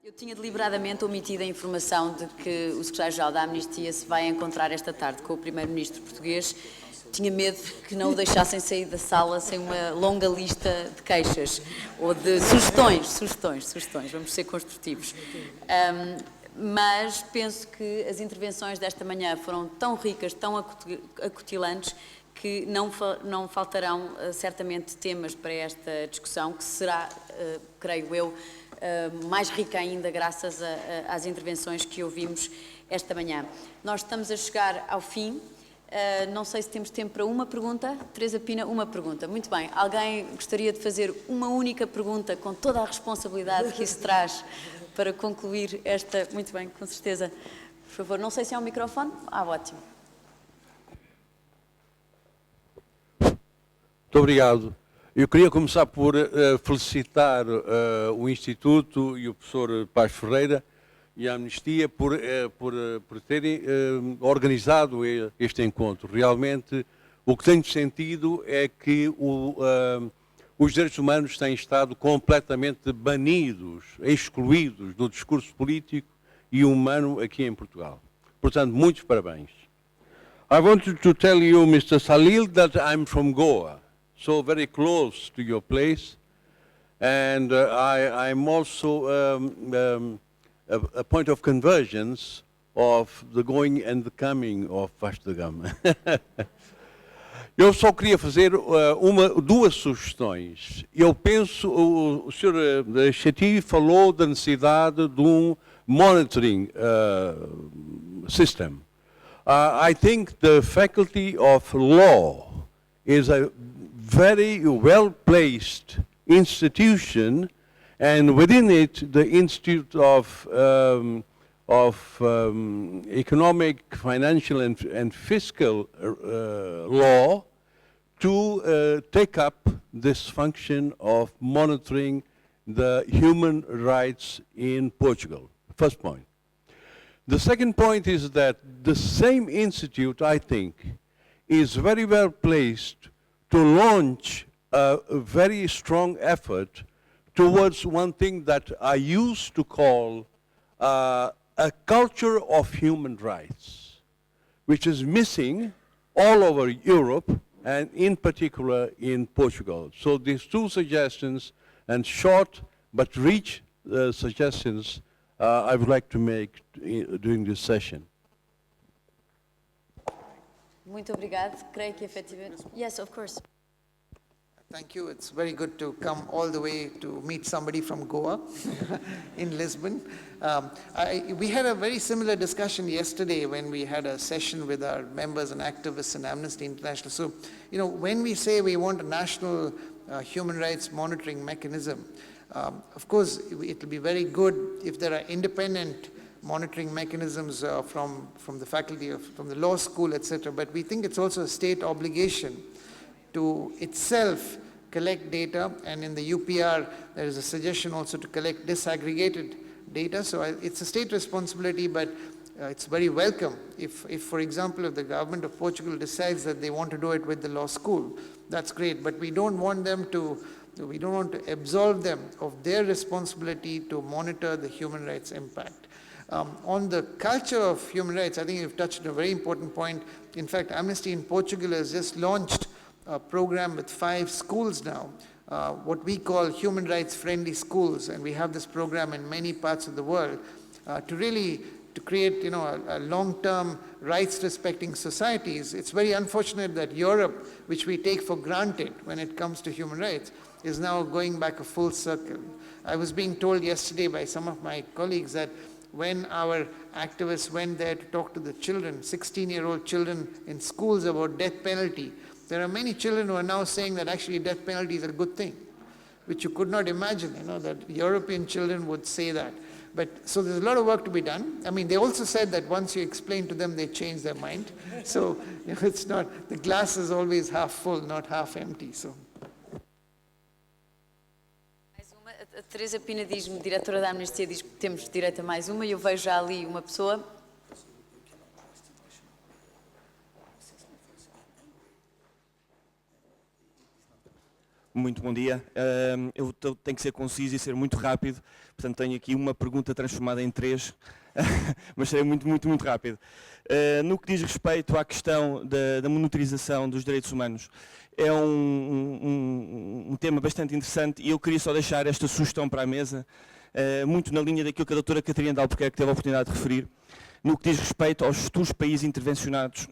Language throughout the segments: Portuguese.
Eu tinha deliberadamente omitido a informação de que o secretário-geral da Amnistia se vai encontrar esta tarde com o primeiro-ministro português. Tinha medo que não o deixassem sair da sala sem uma longa lista de queixas ou de sugestões. Vamos ser construtivos. Mas penso que as intervenções desta manhã foram tão ricas, tão acutilantes, que não faltarão certamente temas para esta discussão, que será, creio eu, mais rica ainda graças às intervenções que ouvimos esta manhã. Nós estamos a chegar ao fim. Não sei se temos tempo para uma pergunta. Teresa Pina, uma pergunta. Muito bem. Alguém gostaria de fazer uma única pergunta com toda a responsabilidade que isso traz para concluir esta... Muito bem, com certeza. Por favor, não sei se é um microfone. Ótimo. Muito obrigado. Eu queria começar por felicitar o Instituto e o professor Paz Ferreira e a Amnistia por terem organizado este encontro. Realmente, o que tenho sentido é que os direitos humanos têm estado completamente banidos, excluídos do discurso político e humano aqui em Portugal. Portanto, muitos parabéns. I wanted to tell you, Mr. Salil, that I'm from Goa, so very close to your place, and I'm also a point of convergence of the going and the coming of Vasco da Gama. Eu só queria fazer duas sugestões. Eu penso, o Sr. Chetty falou da necessidade de um monitoring system. I think the Faculty of Law is a very well-placed institution, and within it, the Institute of Economic, Financial, and Fiscal Law to take up this function of monitoring the human rights in Portugal. First point. The second point is that the same institute, I think, is very well placed to launch a very strong effort towards one thing that I used to call a culture of human rights, which is missing all over Europe and in particular in Portugal. So these two suggestions, and short but rich suggestions, I would like to make during this session. Muito obrigada. Creio que efetivamente... Yes, of course. Thank you. It's very good to come all the way to meet somebody from Goa in Lisbon. We had a very similar discussion yesterday when we had a session with our members and activists in Amnesty International. So, you know, when we say we want a national human rights monitoring mechanism, of course, it will be very good if there are independent monitoring mechanisms from the faculty, from the law school, etc. But we think it's also a state obligation to itself collect data, and in the UPR there is a suggestion also to collect disaggregated data. So it's a state responsibility, but it's very welcome if, for example, if the government of Portugal decides that they want to do it with the law school, that's great. But we don't want to absolve them of their responsibility to monitor the human rights impact. On the culture of human rights, I think you've touched on a very important point. In fact, Amnesty in Portugal has just launched a program with 5 schools now, what we call human rights friendly schools, and we have this program in many parts of the world to create, you know, a long-term rights respecting societies. It's very unfortunate that Europe, which we take for granted when it comes to human rights, is now going back a full circle. I was being told yesterday by some of my colleagues that when our activists went there to talk to the children, 16-year-old children in schools about death penalty, there are many children who are now saying that actually death penalty is a good thing, which you could not imagine, you know, that European children would say that. But so there's a lot of work to be done. I mean, they also said that once you explain to them, they change their mind. So, you know, it's not, the glass is always half full, not half empty. So. A Teresa Pina diz-me, diretora da Amnistia, diz que temos direito a mais uma, e eu vejo já ali uma pessoa. Muito bom dia. Eu tenho que ser conciso e ser muito rápido, portanto tenho aqui uma pergunta transformada em 3, mas serei muito rápido. No que diz respeito à questão da monitorização dos direitos humanos, é um tema bastante interessante e eu queria só deixar esta sugestão para a mesa, muito na linha daquilo que a doutora Catarina de Albuquerque teve a oportunidade de referir. No que diz respeito aos futuros países intervencionados,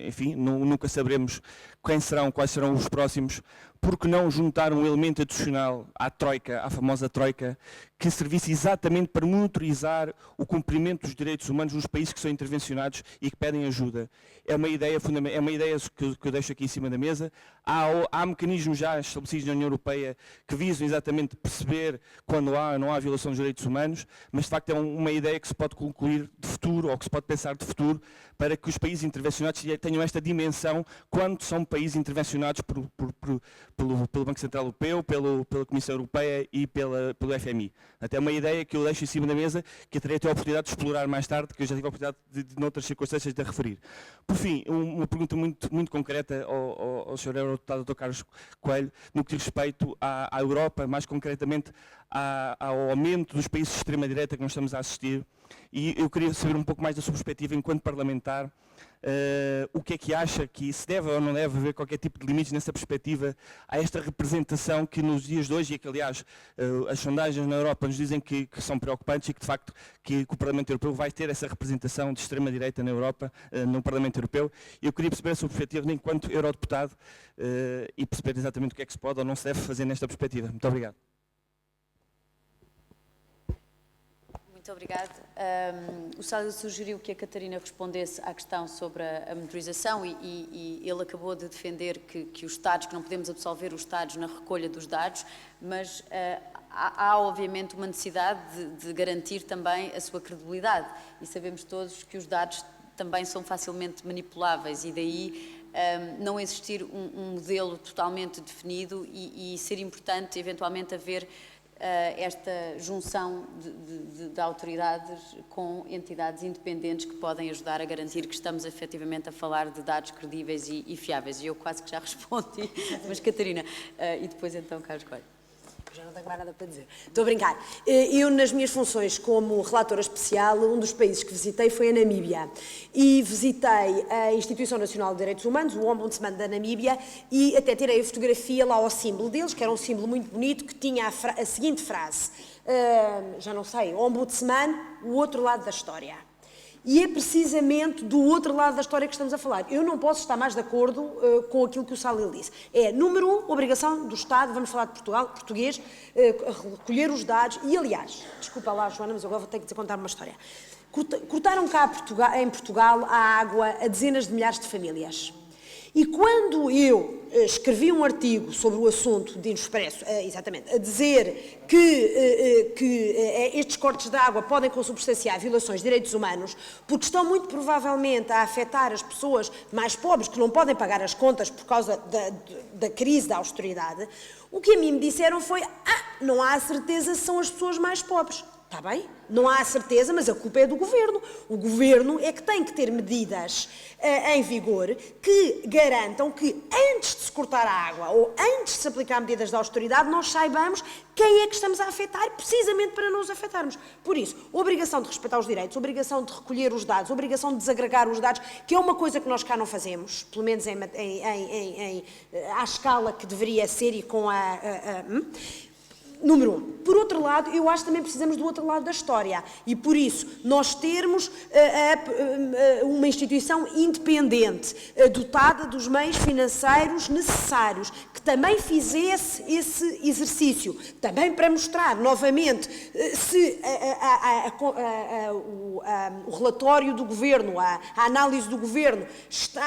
enfim, nunca saberemos quais serão os próximos, porque não juntar um elemento adicional à Troika, à famosa Troika, que servisse exatamente para monitorizar o cumprimento dos direitos humanos nos países que são intervencionados e que pedem ajuda. É uma ideia que eu deixo aqui em cima da mesa. Há mecanismos já estabelecidos na União Europeia que visam exatamente perceber quando não há violação dos direitos humanos, mas de facto é uma ideia que se pode concluir de futuro, ou que se pode pensar de futuro, para que os países intervencionados tenham esta dimensão quando são países intervencionados pelo Banco Central Europeu, pela Comissão Europeia e pelo FMI. Até uma ideia que eu deixo em cima da mesa, que eu terei até a oportunidade de explorar mais tarde, que eu já tive a oportunidade de noutras circunstâncias, de referir. Por fim, uma pergunta muito concreta ao Sr. Eurodeputado Dr. Carlos Coelho, no que diz respeito à Europa, mais concretamente ao aumento dos países de extrema-direita que nós estamos a assistir. E eu queria saber um pouco mais da sua perspectiva enquanto parlamentar, o que é que acha que se deve ou não deve haver qualquer tipo de limites nessa perspectiva a esta representação que nos dias de hoje, e que aliás as sondagens na Europa nos dizem que são preocupantes e que de facto que o Parlamento Europeu vai ter essa representação de extrema-direita na Europa, no Parlamento Europeu. Eu queria perceber a sua perspectiva enquanto eurodeputado e perceber exatamente o que é que se pode ou não se deve fazer nesta perspectiva. Muito obrigado. Muito obrigada. O Sálio sugeriu que a Catarina respondesse à questão sobre a monitorização e ele acabou de defender que os Estados, que não podemos absolver os Estados na recolha dos dados, mas há obviamente uma necessidade de garantir também a sua credibilidade e sabemos todos que os dados também são facilmente manipuláveis e daí não existir um modelo totalmente definido e ser importante eventualmente haver esta junção de autoridades com entidades independentes que podem ajudar a garantir que estamos efetivamente a falar de dados credíveis e fiáveis. E eu quase que já respondi, mas Catarina, e depois então Carlos Coelho. Já não tenho mais nada para dizer. Estou a brincar. Eu, nas minhas funções como relatora especial, um dos países que visitei foi a Namíbia. E visitei a Instituição Nacional de Direitos Humanos, o Ombudsman da Namíbia, e até tirei a fotografia lá ao símbolo deles, que era um símbolo muito bonito, que tinha a seguinte frase, já não sei, Ombudsman, o outro lado da história. E é precisamente do outro lado da história que estamos a falar. Eu não posso estar mais de acordo com aquilo que o Sálio disse. É, número 1, obrigação do Estado, vamos falar de português, recolher os dados. E, aliás, desculpa lá, Joana, mas agora vou ter que te contar uma história. Cortaram cá em Portugal a água a dezenas de milhares de famílias. E quando eu escrevi um artigo sobre o assunto de Expresso, exatamente, a dizer que estes cortes de água podem consubstanciar violações de direitos humanos, porque estão muito provavelmente a afetar as pessoas mais pobres que não podem pagar as contas por causa da crise da austeridade, o que a mim me disseram foi, não há certeza se são as pessoas mais pobres. Está bem? Não há certeza, mas a culpa é do Governo. O Governo é que tem que ter medidas em vigor que garantam que antes de se cortar a água ou antes de se aplicar medidas de austeridade, nós saibamos quem é que estamos a afetar, precisamente para não os afetarmos. Por isso, obrigação de respeitar os direitos, obrigação de recolher os dados, obrigação de desagregar os dados, que é uma coisa que nós cá não fazemos, pelo menos à escala que deveria ser e com Número 1. Por outro lado, eu acho que também precisamos do outro lado da história e, por isso, nós termos uma instituição independente, dotada dos meios financeiros necessários, que também fizesse esse exercício, também para mostrar, novamente, se o relatório do Governo, a análise do Governo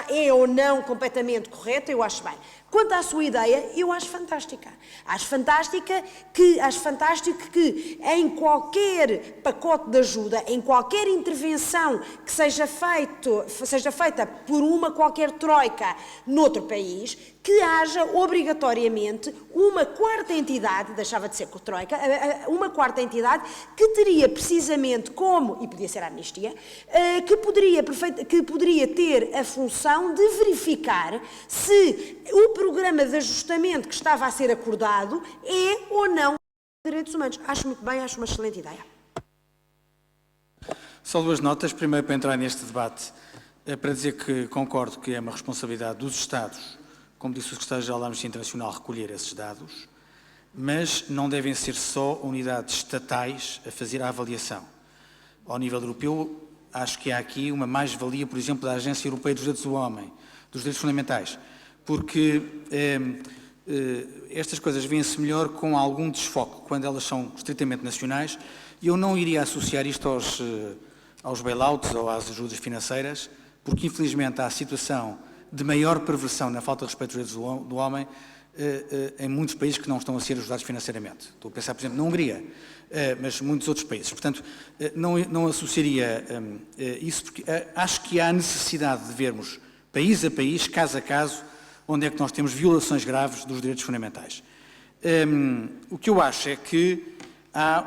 é ou não completamente correta, eu acho bem. Quanto à sua ideia, eu acho fantástica. Acho fantástica que que acho fantástico que em qualquer pacote de ajuda, em qualquer intervenção que seja feita por uma qualquer troika noutro país, que haja obrigatoriamente uma quarta entidade, deixava de ser troika, uma quarta entidade que teria precisamente como, e podia ser a Amnistia, que poderia ter a função de verificar se o programa de ajustamento que estava a ser acordado é ou não direitos humanos. Acho muito bem, acho uma excelente ideia. Só duas notas. Primeiro, para entrar neste debate, para dizer que concordo que é uma responsabilidade dos Estados, como disse o Secretário-Geral da Amnistia Internacional, recolher esses dados, mas não devem ser só unidades estatais a fazer a avaliação. Ao nível europeu, acho que há aqui uma mais-valia, por exemplo, da Agência Europeia dos Direitos do Homem, dos Direitos Fundamentais, porque estas coisas vêm-se melhor com algum desfoque, quando elas são estritamente nacionais, e eu não iria associar isto aos bailouts ou às ajudas financeiras, porque infelizmente há a situação de maior perversão na falta de respeito aos direitos do homem em muitos países que não estão a ser ajudados financeiramente. Estou a pensar, por exemplo, na Hungria, mas muitos outros países. Portanto, não associaria isso, porque acho que há necessidade de vermos, país a país, caso a caso, onde é que nós temos violações graves dos direitos fundamentais. O que eu acho é que há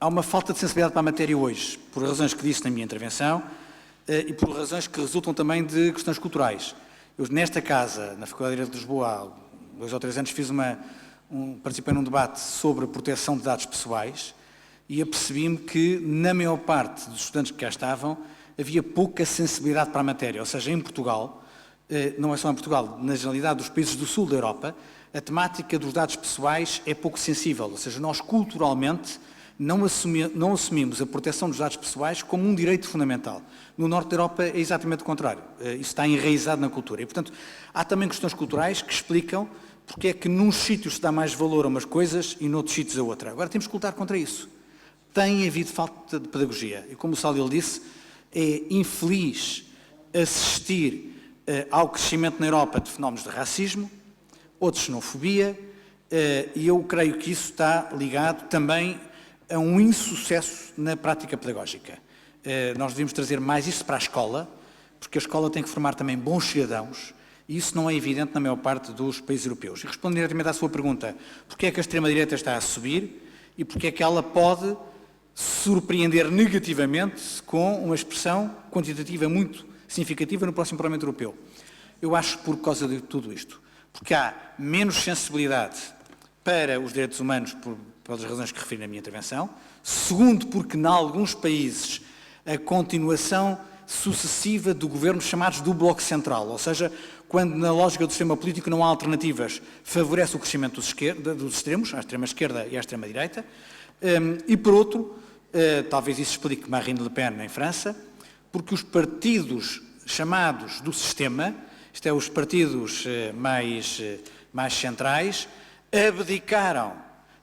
uma falta de sensibilidade para a matéria hoje, por razões que disse na minha intervenção, e por razões que resultam também de questões culturais. Eu, nesta casa, na Faculdade de Direito de Lisboa, há 2 ou 3 anos, participei num debate sobre a proteção de dados pessoais e apercebi-me que, na maior parte dos estudantes que cá estavam, havia pouca sensibilidade para a matéria. Ou seja, em Portugal, não é só em Portugal, na generalidade dos países do sul da Europa, a temática dos dados pessoais é pouco sensível. Ou seja, nós culturalmente não assumimos a proteção dos dados pessoais como um direito fundamental. No norte da Europa é exatamente o contrário. Isso está enraizado na cultura. E, portanto, há também questões culturais que explicam porque é que nos sítios se dá mais valor a umas coisas e noutros sítios a outra. Agora temos que lutar contra isso. Tem havido falta de pedagogia. E como o Salil disse, é infeliz assistir ao crescimento na Europa de fenómenos de racismo ou de xenofobia, e eu creio que isso está ligado também a um insucesso na prática pedagógica. Nós devemos trazer mais isso para a escola, porque a escola tem que formar também bons cidadãos, e isso não é evidente na maior parte dos países europeus. E respondendo diretamente à sua pergunta, porque é que a extrema-direita está a subir e porque é que ela pode surpreender negativamente com uma expressão quantitativa muito significativa no próximo Parlamento Europeu? Eu acho por causa de tudo isto. Porque há menos sensibilidade para os direitos humanos, pelas razões que referi na minha intervenção. Segundo, porque, em alguns países, a continuação sucessiva de governos chamados do Bloco Central, ou seja, quando na lógica do sistema político não há alternativas, favorece o crescimento dos extremos, à extrema-esquerda e à extrema-direita. E, por outro, talvez isso explique Marine Le Pen em França, porque os partidos chamados do sistema, isto é, os partidos mais centrais, abdicaram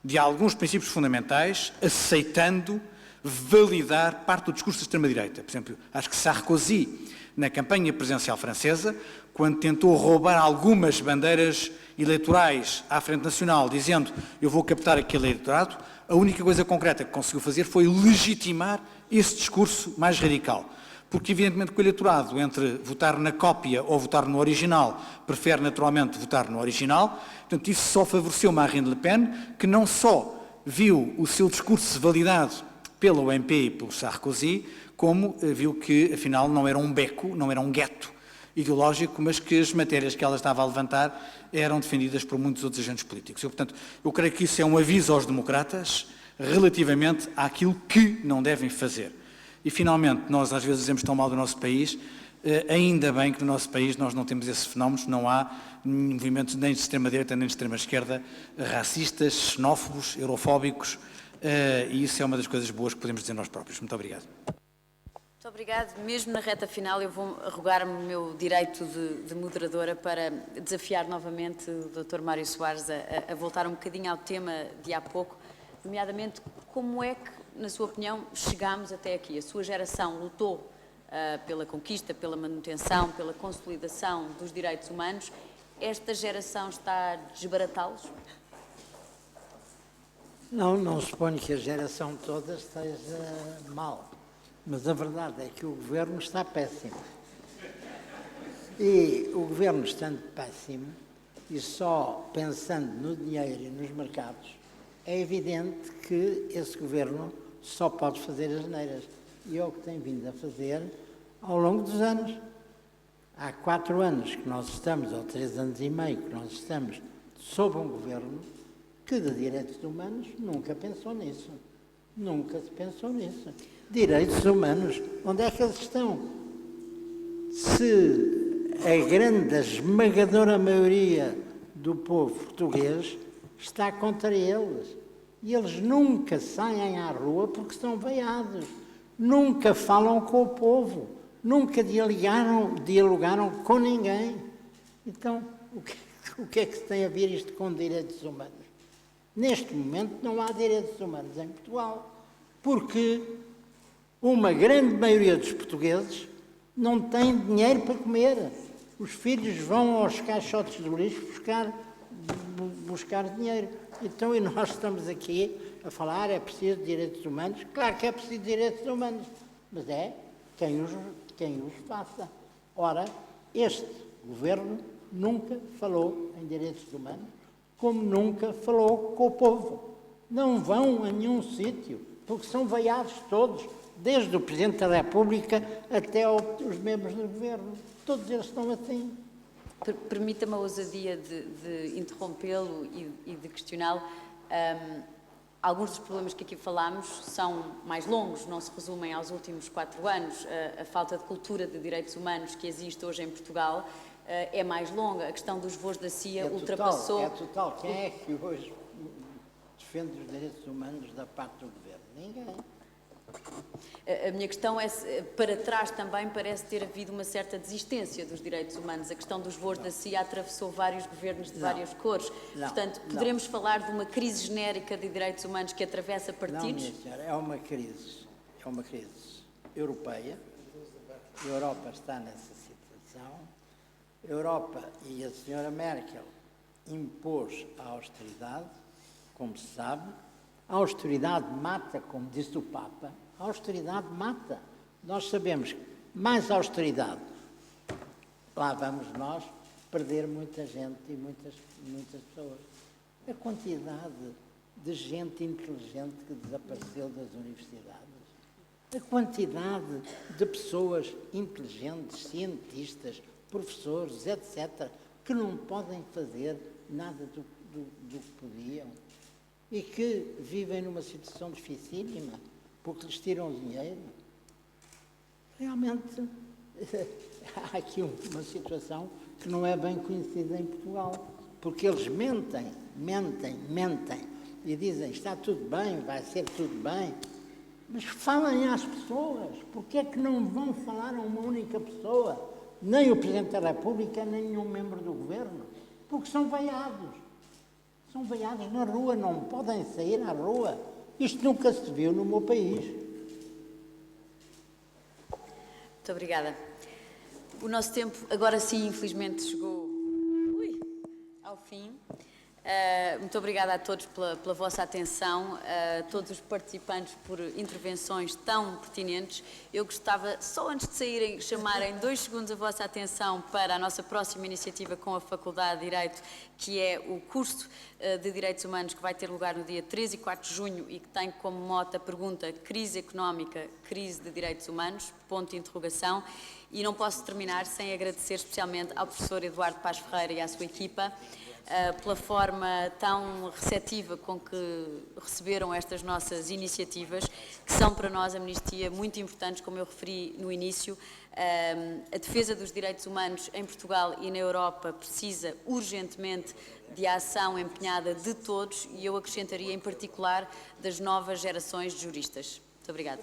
de alguns princípios fundamentais, aceitando validar parte do discurso da extrema-direita. Por exemplo, acho que Sarkozy, na campanha presidencial francesa, quando tentou roubar algumas bandeiras eleitorais à Frente Nacional, dizendo eu vou captar aquele eleitorado, a única coisa concreta que conseguiu fazer foi legitimar esse discurso mais radical. Porque, evidentemente, que o eleitorado, entre votar na cópia ou votar no original, prefere naturalmente votar no original. Portanto, isso só favoreceu Marine Le Pen, que não só viu o seu discurso validado pela UMP e pelo Sarkozy, como viu que, afinal, não era um beco, não era um gueto ideológico, mas que as matérias que ela estava a levantar eram defendidas por muitos outros agentes políticos. Portanto, eu creio que isso é um aviso aos democratas relativamente àquilo que não devem fazer. E, finalmente, nós às vezes dizemos tão mal do nosso país, ainda bem que no nosso país nós não temos esses fenómenos, não há movimentos nem de extrema-direita nem de extrema-esquerda racistas, xenófobos, eurofóbicos, e isso é uma das coisas boas que podemos dizer nós próprios. Muito obrigado. Muito obrigado. Mesmo na reta final, eu vou arrogar-me o meu direito de moderadora para desafiar novamente o Dr. Mário Soares a voltar um bocadinho ao tema de há pouco, nomeadamente como é que, na sua opinião, chegámos até aqui. A sua geração lutou pela conquista, pela manutenção, pela consolidação dos direitos humanos. Esta geração está a desbaratá-los? Não suponho que a geração toda esteja mal, mas a verdade é que o governo está péssimo. E o governo estando péssimo, e só pensando no dinheiro e nos mercados, é evidente que esse governo só pode fazer as neiras. E é o que tem vindo a fazer ao longo dos anos. Há 4 anos que nós estamos, ou 3 anos e meio que nós estamos, sob um governo que de direitos humanos nunca pensou nisso. Nunca se pensou nisso. Direitos humanos, onde é que eles estão? Se a grande, a esmagadora maioria do povo português está contra eles. E eles nunca saem à rua porque estão veiados. Nunca falam com o povo. Nunca dialogaram com ninguém. Então, o que é que se tem a ver isto com direitos humanos? Neste momento não há direitos humanos em Portugal, porque uma grande maioria dos portugueses não tem dinheiro para comer. Os filhos vão aos caixotes do lixo buscar dinheiro. Então, e nós estamos aqui a falar, é preciso de direitos humanos? Claro que é preciso de direitos humanos, mas é quem os faça. Ora, este governo nunca falou em direitos humanos, como nunca falou com o povo. Não vão a nenhum sítio, porque são veiados todos, desde o Presidente da República até os membros do governo. Todos eles estão assim. Permita-me a ousadia de interrompê-lo e de questioná-lo. Alguns dos problemas que aqui falámos são mais longos, não se resumem aos últimos 4 anos. A falta de cultura de direitos humanos que existe hoje em Portugal é mais longa. A questão dos voos da CIA ultrapassou... É total. Quem é que hoje defende os direitos humanos da parte do governo? Ninguém. A minha questão é, para trás também parece ter havido uma certa desistência dos direitos humanos. A questão dos voos da CIA atravessou vários governos de várias cores. Portanto, poderemos falar de uma crise genérica de direitos humanos que atravessa partidos? Não, minha senhora, é uma crise europeia. A Europa está nessa situação. A Europa e a senhora Merkel impôs a austeridade, como se sabe. A austeridade mata, como disse o Papa. A austeridade mata. Nós sabemos que mais austeridade, lá vamos nós perder muita gente e muitas pessoas. A quantidade de gente inteligente que desapareceu das universidades, a quantidade de pessoas inteligentes, cientistas, professores, etc., que não podem fazer nada do que podiam e que vivem numa situação dificílima porque lhes tiram o dinheiro. Realmente há aqui uma situação que não é bem conhecida em Portugal, porque eles mentem e dizem está tudo bem, vai ser tudo bem, mas falem às pessoas. Porque é que não vão falar a uma única pessoa? Nem o Presidente da República, nem nenhum membro do Governo, porque são veiados. São veiados na rua, não podem sair à rua. Isto nunca se viu no meu país. Muito obrigada. O nosso tempo, agora sim, infelizmente, chegou ao fim. Muito obrigada a todos pela vossa atenção, a todos os participantes por intervenções tão pertinentes. Eu gostava, só antes de saírem, chamarem 2 segundos a vossa atenção para a nossa próxima iniciativa com a Faculdade de Direito, que é o curso de Direitos Humanos que vai ter lugar no dia 3 e 4 de junho e que tem como mote a pergunta crise económica, crise de direitos humanos, ponto de interrogação. E não posso terminar sem agradecer especialmente ao professor Eduardo Paz Ferreira e à sua equipa, pela forma tão receptiva com que receberam estas nossas iniciativas, que são para nós, a Amnistia, muito importantes, como eu referi no início. A defesa dos direitos humanos em Portugal e na Europa precisa urgentemente de ação empenhada de todos e eu acrescentaria em particular das novas gerações de juristas. Muito obrigada.